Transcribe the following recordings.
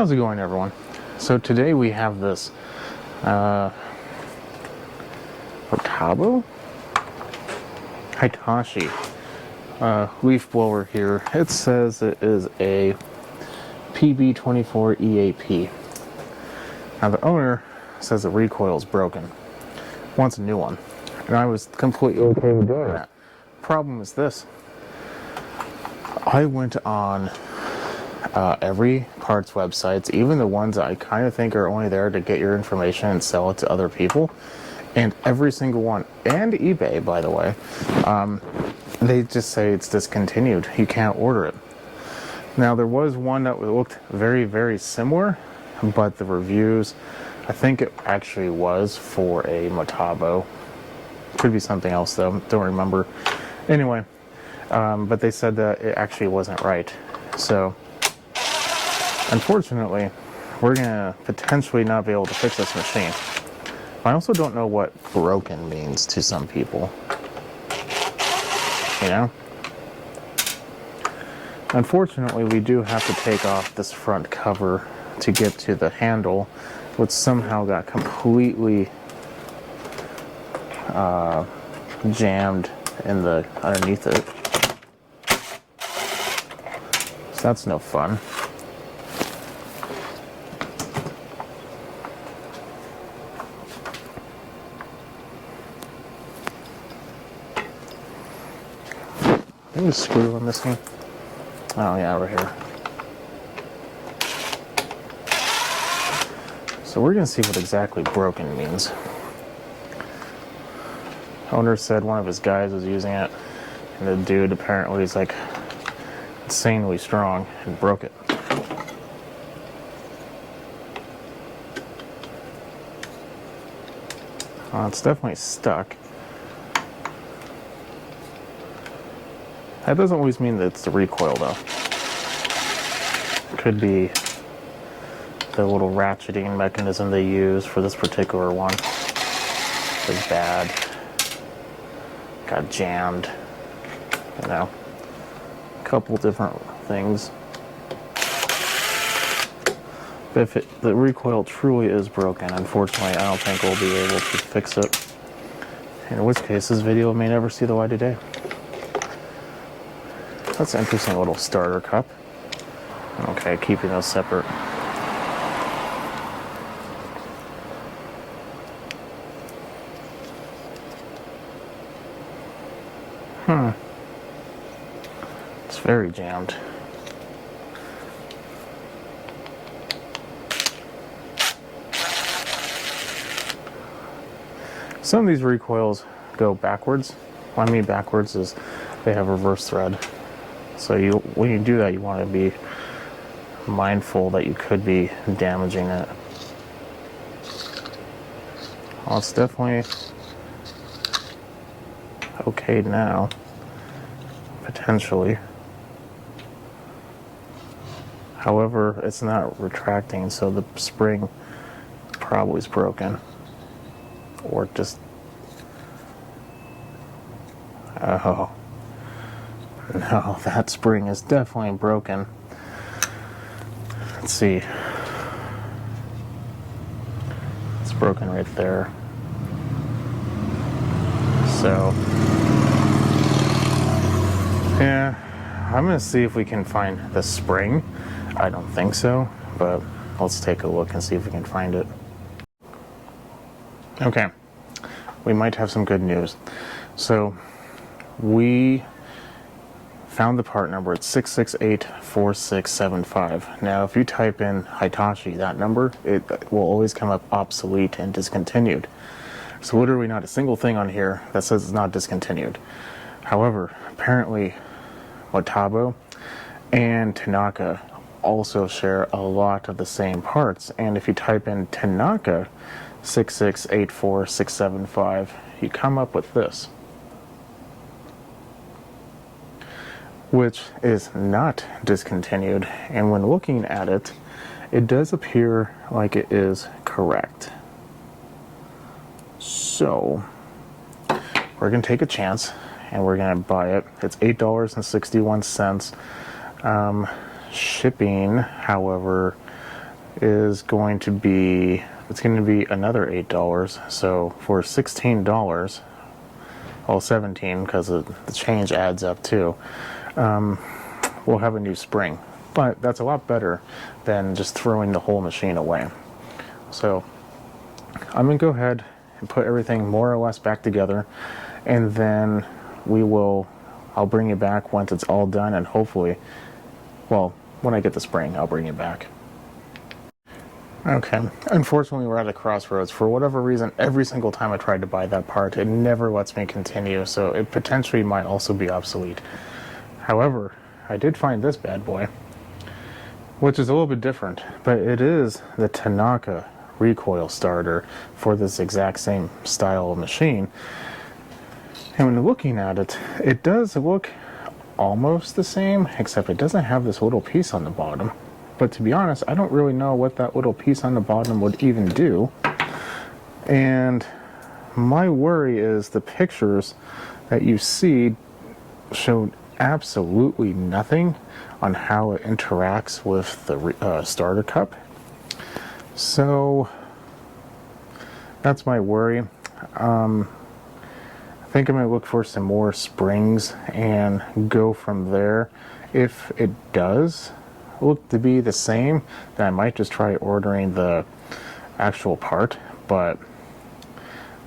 How's it going, everyone? So today we have this Hitachi leaf blower here. It says it is a PB24 EAP. Now the owner says the recoil is broken, wants a new one, and I was completely okay with doing that. Problem is this: I went on every parts websites, even the ones that I kind of think are only there to get your information and sell it to other people, and every single one, and eBay, by the way, they just say it's discontinued. You can't order it. Now there was one that looked very, very similar, but the reviews, I think it actually was for a Metabo. Could be something else though, don't remember. Anyway, but they said that it actually wasn't right. So unfortunately, we're gonna potentially not be able to fix this machine. I also don't know what broken means to some people. You know? Unfortunately, we do have to take off this front cover to get to the handle, which somehow got completely jammed in the underneath it. So that's no fun. Maybe a screw I'm missing. Oh yeah, right here. So we're gonna see what exactly broken means. Owner said one of his guys was using it, and the dude apparently is like insanely strong and broke it. It's definitely stuck. That doesn't always mean that it's the recoil though. It could be the little ratcheting mechanism they use for this particular one is bad. Got jammed, you know. A couple different things. But if the recoil truly is broken, unfortunately I don't think we'll be able to fix it. In which case this video may never see the light of day. That's an interesting little starter cup. Okay, keeping those separate. It's very jammed. Some of these recoils go backwards. What I mean backwards is they have reverse thread. So when you do that, you want to be mindful that you could be damaging it. Well, it's definitely okay now, potentially. However, it's not retracting, so the spring probably is broken. Or just... oh. No, that spring is definitely broken. Let's see. It's broken right there. So, yeah, I'm gonna see if we can find the spring. I don't think so, but let's take a look and see if we can find it. Okay, we might have some good news. So, we found the part number. It's 6684675. Now if you type in Hitachi, that number, it will always come up obsolete and discontinued. So literally not a single thing on here that says it's not discontinued. However, apparently Metabo and Tanaka also share a lot of the same parts, and if you type in Tanaka 6684675, you come up with this, which is not discontinued, and when looking at it, it does appear like it is correct. So we're gonna take a chance and we're gonna buy it. It's $8.61. Shipping, however, is going to be, it's going to be another $8. So for $16, well, 17 because the change adds up too, we'll have a new spring. But that's a lot better than just throwing the whole machine away. So I'm going to go ahead and put everything more or less back together, and then I'll bring it back once it's all done, and hopefully, well, when I get the spring, I'll bring it back. Okay, unfortunately we're at a crossroads. For whatever reason, every single time I tried to buy that part, it never lets me continue, so it potentially might also be obsolete. However, I did find this bad boy, which is a little bit different, but it is the Tanaka recoil starter for this exact same style of machine. And when looking at it, it does look almost the same, except it doesn't have this little piece on the bottom. But to be honest, I don't really know what that little piece on the bottom would even do. And my worry is the pictures that you see showed absolutely nothing on how it interacts with the starter cup. So that's my worry. I think I'm going to look for some more springs and go from there. If it does look to be the same, then I might just try ordering the actual part, but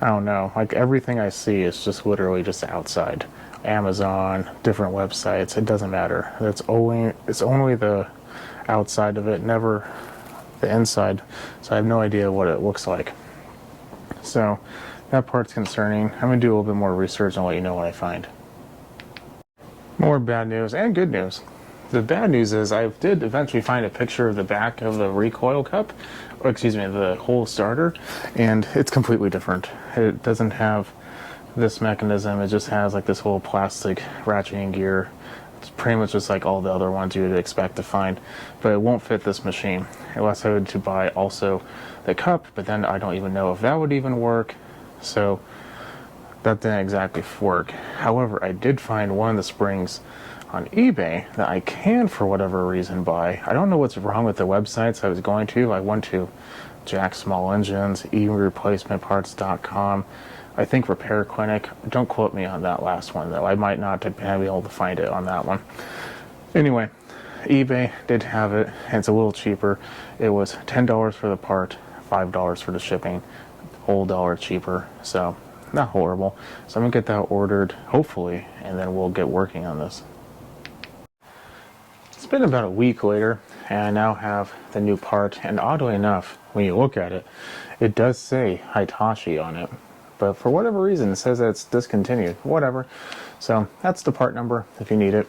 I don't know. Like, everything I see is just literally just outside. Amazon, different websites, it doesn't matter. It's only the outside of it, never the inside. So I have no idea what it looks like. So that part's concerning. I'm going to do a little bit more research and let you know what I find. More bad news and good news. The bad news is I did eventually find a picture of the back of the recoil cup, or excuse me, the whole starter, and it's completely different. It doesn't have this mechanism. It just has like this little plastic ratcheting gear. It's pretty much just like all the other ones you would expect to find, but it won't fit this machine unless I were to buy also the cup, but then I don't even know if that would even work. So that didn't exactly work. However, I did find one of the springs on eBay that I can, for whatever reason, buy. I don't know what's wrong with the websites I was going to. I went to Jack Small Engines, eReplacementParts.com, I think Repair Clinic. Don't quote me on that last one, though. I might not be able to find it on that one. Anyway, eBay did have it, and it's a little cheaper. It was $10 for the part, $5 for the shipping, whole dollar cheaper, so not horrible. So I'm gonna get that ordered, hopefully, and then we'll get working on this. It's been about a week later, and I now have the new part, and oddly enough, when you look at it, it does say Hitachi on it, but for whatever reason it says that it's discontinued. Whatever. So that's the part number if you need it.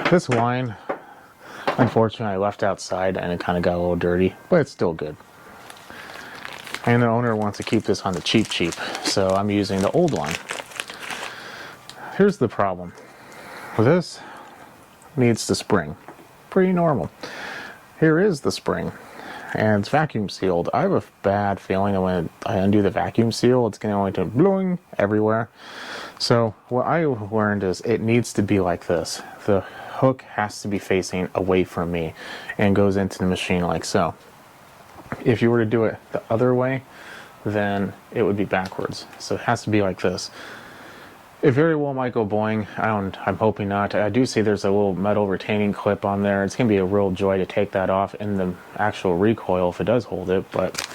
This line, unfortunately, I left outside and it kind of got a little dirty, but it's still good. And the owner wants to keep this on the cheap, so I'm using the old line. Here's the problem. This needs the spring. Pretty normal. Here is the spring, and it's vacuum sealed. I have a bad feeling that when I undo the vacuum seal, it's going to blowing everywhere. So what I learned is it needs to be like this. The hook has to be facing away from me and goes into the machine like so. If you were to do it the other way, then it would be backwards. So it has to be like this. It very well might go boing. I'm hoping not. I do see there's a little metal retaining clip on there. It's going to be a real joy to take that off in the actual recoil if it does hold it. But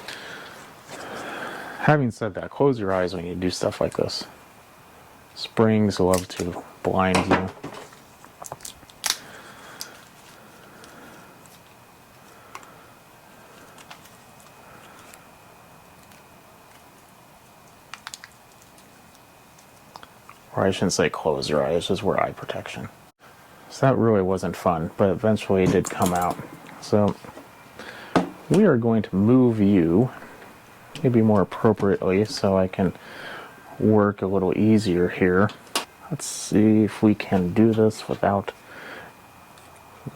having said that, close your eyes when you do stuff like this. Springs love to blind you. Or I shouldn't say close your eyes, just wear eye protection. So that really wasn't fun, but eventually it did come out. So we are going to move you, maybe more appropriately, so I can work a little easier here. Let's see if we can do this without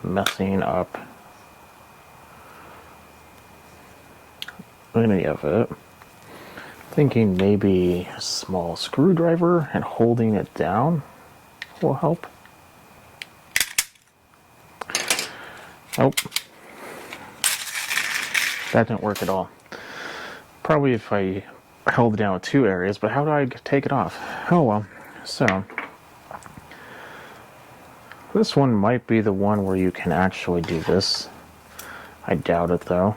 messing up any of it. Thinking maybe a small screwdriver and holding it down will help. Oh. That didn't work at all. Probably if I held it down with 2 areas, but how do I take it off? Oh well. So, this one might be the one where you can actually do this. I doubt it though.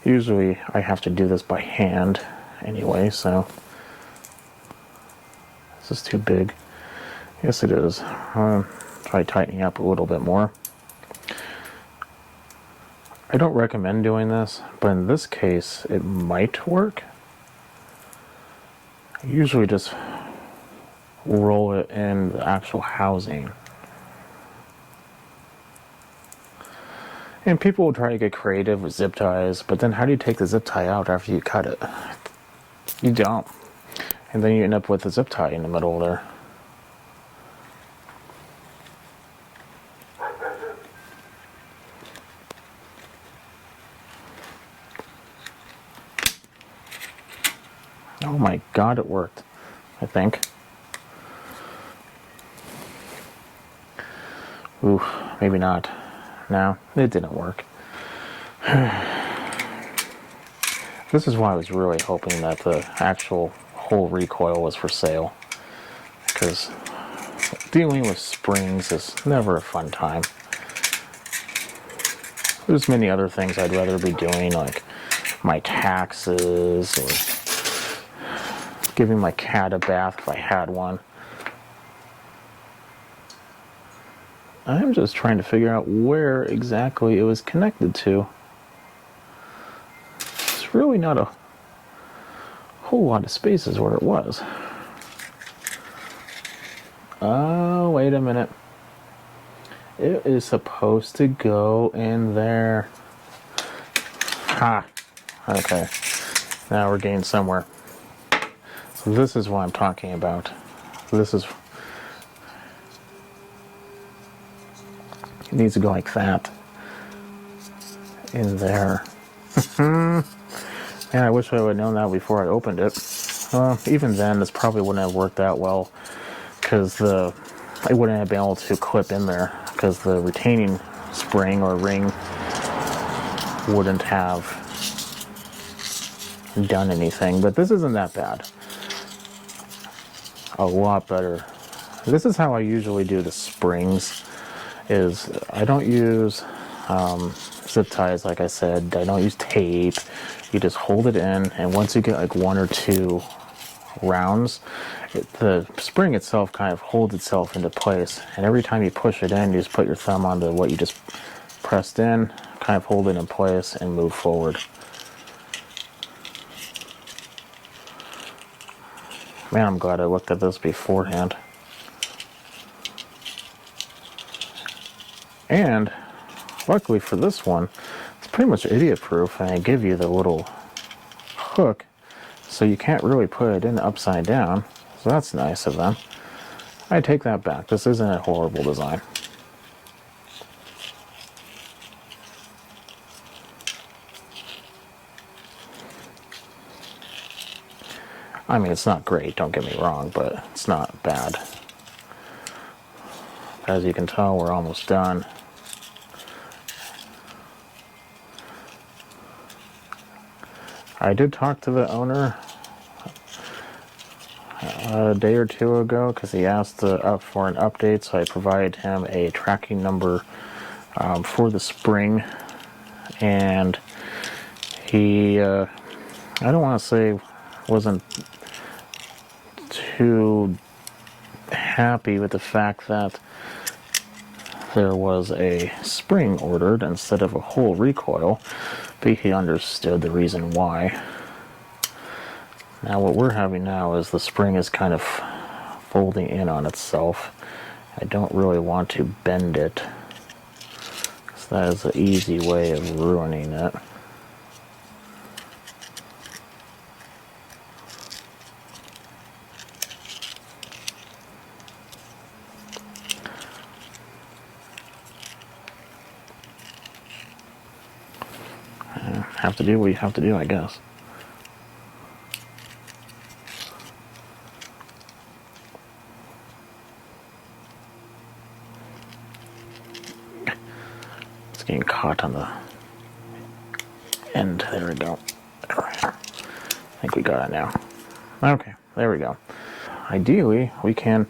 Usually I have to do this by hand anyway, so this is too big. Yes, it is. Try tightening up a little bit more. I don't recommend doing this, but in this case it might work. I usually just roll it in the actual housing. And people will try to get creative with zip ties, but then how do you take the zip tie out after you cut it? You don't. And then you end up with a zip tie in the middle there. Oh my god, it worked, I think. Ooh, maybe not. No, it didn't work. This is why I was really hoping that the actual whole recoil was for sale. Because dealing with springs is never a fun time. There's many other things I'd rather be doing, like my taxes, or giving my cat a bath if I had one. I'm just trying to figure out where exactly it was connected to. It's really not a whole lot of spaces where it was. Oh, wait a minute. It is supposed to go in there. Ha! Okay. Now we're getting somewhere. So this is what I'm talking about. This is... It needs to go like that. In there. Man, I wish I would have known that before I opened it. Well, even then, this probably wouldn't have worked that well, because it wouldn't have been able to clip in there, because the retaining spring or ring wouldn't have done anything. But this isn't that bad. A lot better. This is how I usually do the springs. Is I don't use zip ties, like I said. I don't use tape. You just hold it in, and once you get like 1 or 2 rounds, the spring itself kind of holds itself into place. And every time you push it in, you just put your thumb onto what you just pressed in, kind of hold it in place, and move forward. Man, I'm glad I looked at this beforehand. And luckily for this one, it's pretty much idiot proof, and I give you the little hook so you can't really put it in upside down. So that's nice of them. I take that back. This isn't a horrible design. I mean, it's not great, don't get me wrong, but it's not bad. As you can tell, we're almost done. I did talk to the owner a day or 2 ago, because he asked for an update, so I provided him a tracking number for the spring, and he, I don't want to say wasn't too happy with the fact that there was a spring ordered instead of a whole recoil, but he understood the reason why. Now what we're having now is the spring is kind of folding in on itself. I don't really want to bend it, because that is an easy way of ruining it. Have to do what you have to do, I guess. It's getting caught on the And there we go. I think we got it now. Okay, there we go. Ideally, we can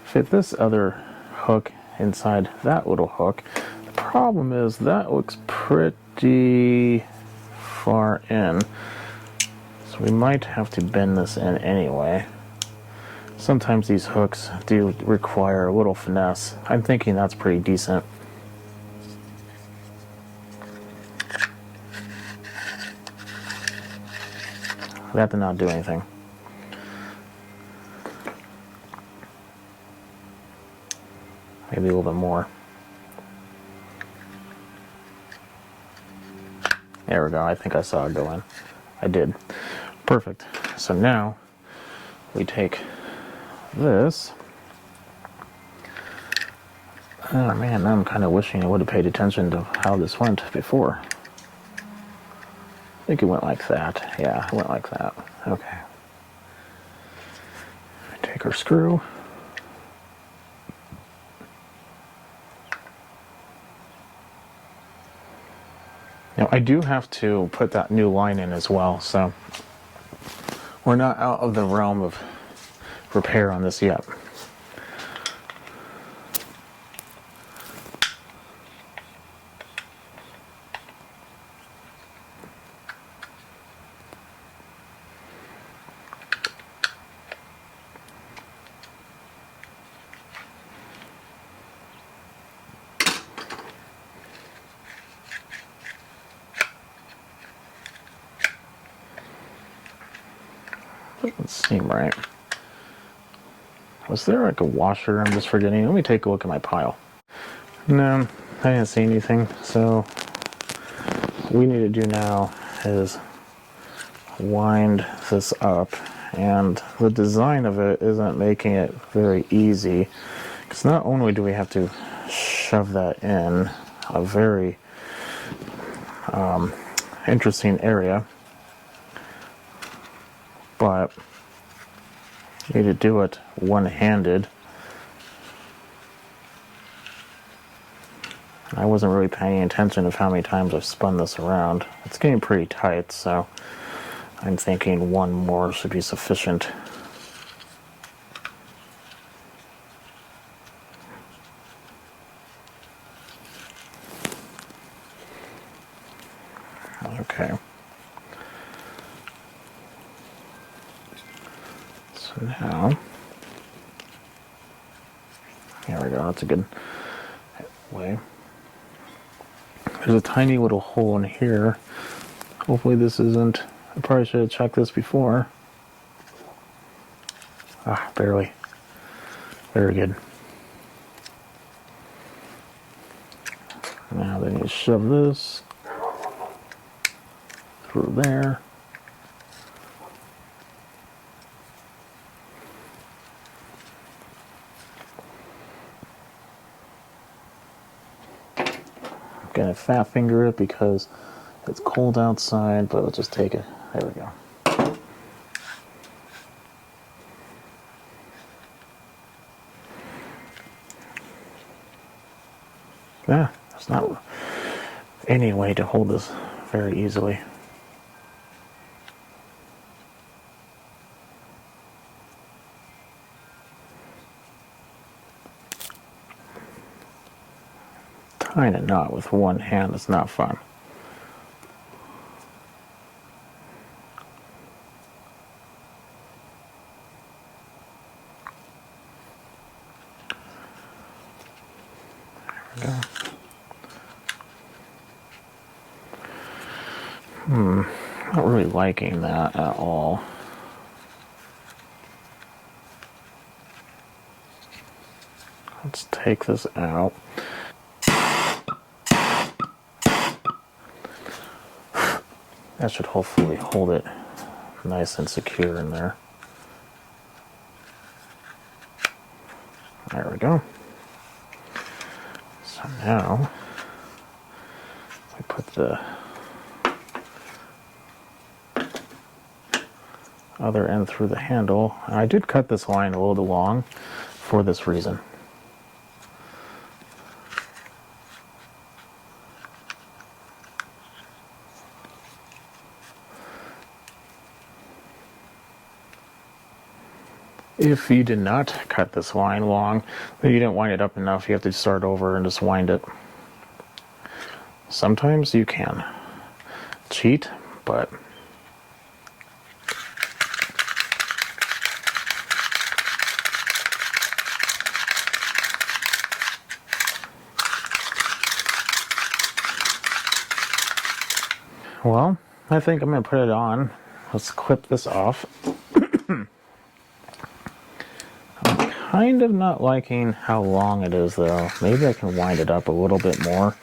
fit this other hook inside that little hook. The problem is that looks pretty far in, so we might have to bend this in anyway. Sometimes these hooks do require a little finesse. I'm thinking that's pretty decent. That did not do anything. Maybe a little bit more. There we go. I think I saw it go in. I did. Perfect. So now we take this. Oh man, now I'm kind of wishing I would have paid attention to how this went before. I think it went like that. Yeah, it went like that. Okay. Take our screw. Now I do have to put that new line in as well, so we're not out of the realm of repair on this yet. Doesn't seem right. Was there like a washer I'm just forgetting? Let me take a look at my pile. No, I didn't see anything. So what we need to do now is wind this up, and the design of it isn't making it very easy, because not only do we have to shove that in a very interesting area, but you need to do it one-handed. I wasn't really paying attention of how many times I've spun this around. It's getting pretty tight, so I'm thinking one more should be sufficient. Okay. So now, here we go, that's a good way. There's a tiny little hole in here. Hopefully this isn't, I probably should have checked this before. Ah, barely. Very good. Now then you shove this through there. I'm gonna fat finger it because it's cold outside, but let's just take it. There we go. Yeah, there's not any way to hold this very easily. Tying a knot with one hand is not fun. There we go. Not really liking that at all. Let's take this out. That should hopefully hold it nice and secure in there. There we go. So now we put the other end through the handle. I did cut this line a little long for this reason. If you did not cut this line long, then you didn't wind it up enough, you have to start over and just wind it. Sometimes you can cheat, but well, I think I'm going to put it on. Let's clip this off. I'm kind of not liking how long it is though. Maybe I can wind it up a little bit more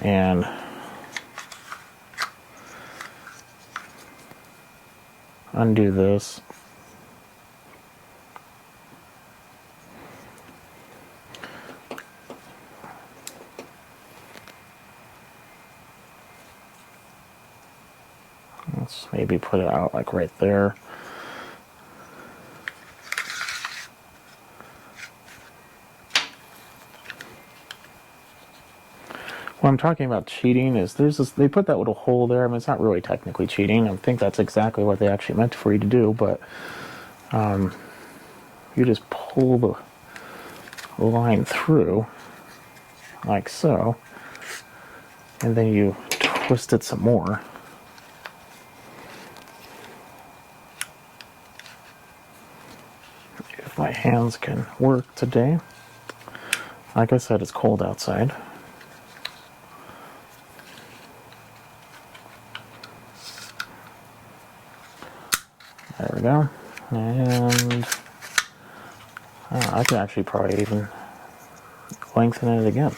and undo this. Let's maybe put it out like right there. What I'm talking about cheating is there's this, they put that little hole there. I mean, it's not really technically cheating. I think that's exactly what they actually meant for you to do, but you just pull the line through like so, and then you twist it some more. If my hands can work today. Like I said, it's cold outside. There we go. And I can actually probably even lengthen it again.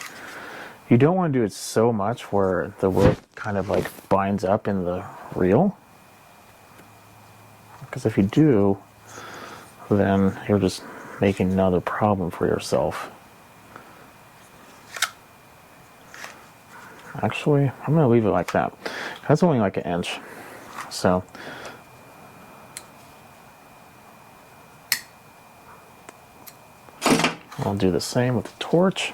You don't want to do it so much where the rope kind of like binds up in the reel. Because if you do, then you're just making another problem for yourself. Actually, I'm going to leave it like that. That's only like 1 inch. So I'll do the same with the torch.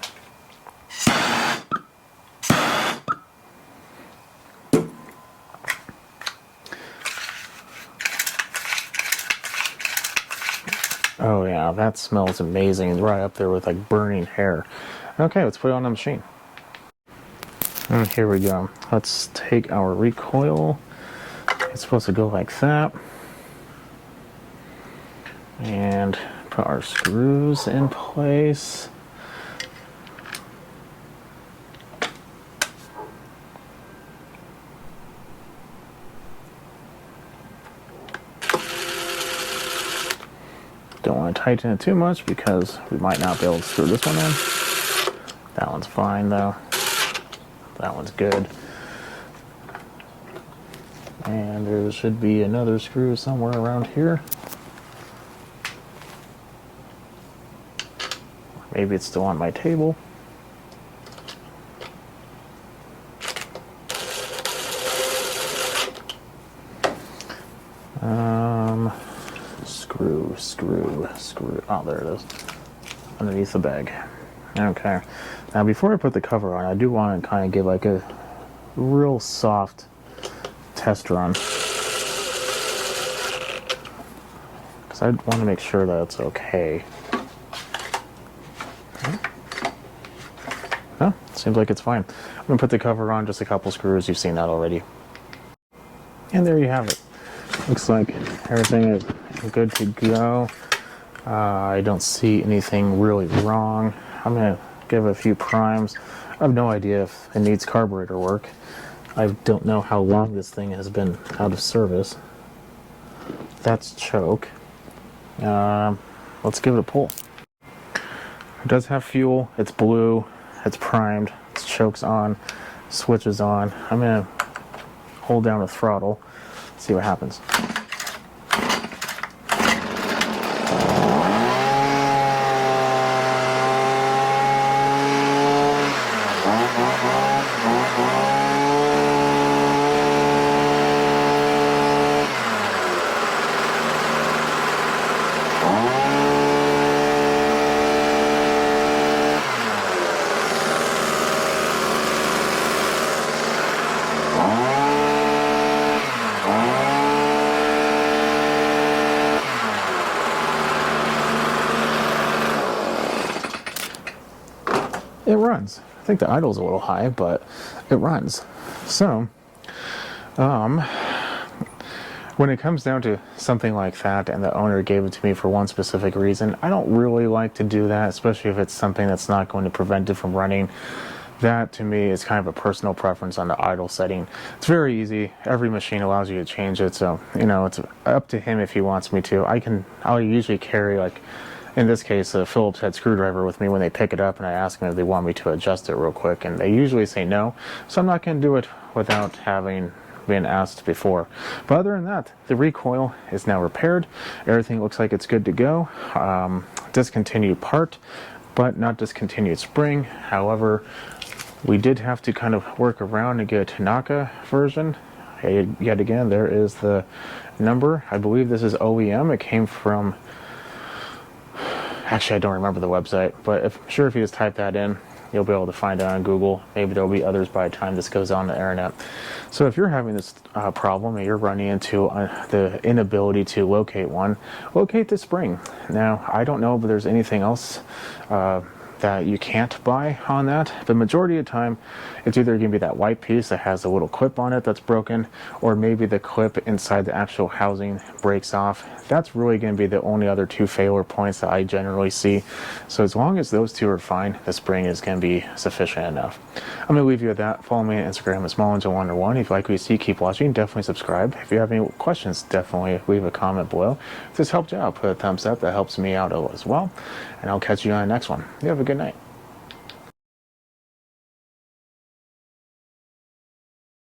Oh yeah, that smells amazing. Right up there with like burning hair. Okay, let's put it on the machine. And here we go. Let's take our recoil. It's supposed to go like that. And put our screws in place. Don't want to tighten it too much because we might not be able to screw this one in. That one's fine though. That one's good. And there should be another screw somewhere around here. Maybe it's still on my table. Screw. Oh, there it is. Underneath the bag. Okay. Now, before I put the cover on, I do want to kind of give like a real soft test run. Because I want to make sure that it's okay. Oh, seems like it's fine. I'm going to put the cover on, just a couple screws. You've seen that already. And there you have it. Looks like everything is good to go. I don't see anything really wrong. I'm going to give it a few primes. I have no idea if it needs carburetor work. I don't know how long this thing has been out of service. That's choke. Let's give it a pull. It does have fuel. It's blue. It's primed. Its choke's on. Switch is on. I'm going to hold down the throttle. See what happens. it runs. I think the idle's a little high, but it runs. So, when it comes down to something like that and the owner gave it to me for one specific reason, I don't really like to do that, especially if it's something that's not going to prevent it from running. That to me is kind of a personal preference on the idle setting. It's very easy. Every machine allows you to change it, so it's up to him if he wants me to. I'll usually carry, like in this case, a Phillips head screwdriver with me when they pick it up, and I ask them if they want me to adjust it real quick, and they usually say no. So I'm not going to do it without having been asked before. But other than that, the recoil is now repaired. Everything looks like it's good to go. Discontinued part, but not discontinued spring. However, we did have to kind of work around to get a Tanaka version. Yet again, there is the number. I believe this is OEM. It came from, actually I don't remember the website, but I'm sure if you just type that in, you'll be able to find it on Google. Maybe there'll be others by the time this goes on the internet. So if you're having this problem and you're running into the inability to locate one, locate the spring. Now, I don't know if there's anything else that you can't buy on that. The majority of the time, it's either going to be that white piece that has a little clip on it that's broken, or maybe the clip inside the actual housing breaks off. That's really going to be the only other two failure points that I generally see. So as long as those two are fine, the spring is going to be sufficient enough. I'm going to leave you at that. Follow me on Instagram at SmallEngine101. If you like what you see, keep watching. Definitely subscribe. If you have any questions, definitely leave a comment below. If this helped you out, put a thumbs up. That helps me out as well. And I'll catch you on the next one. You have a good night.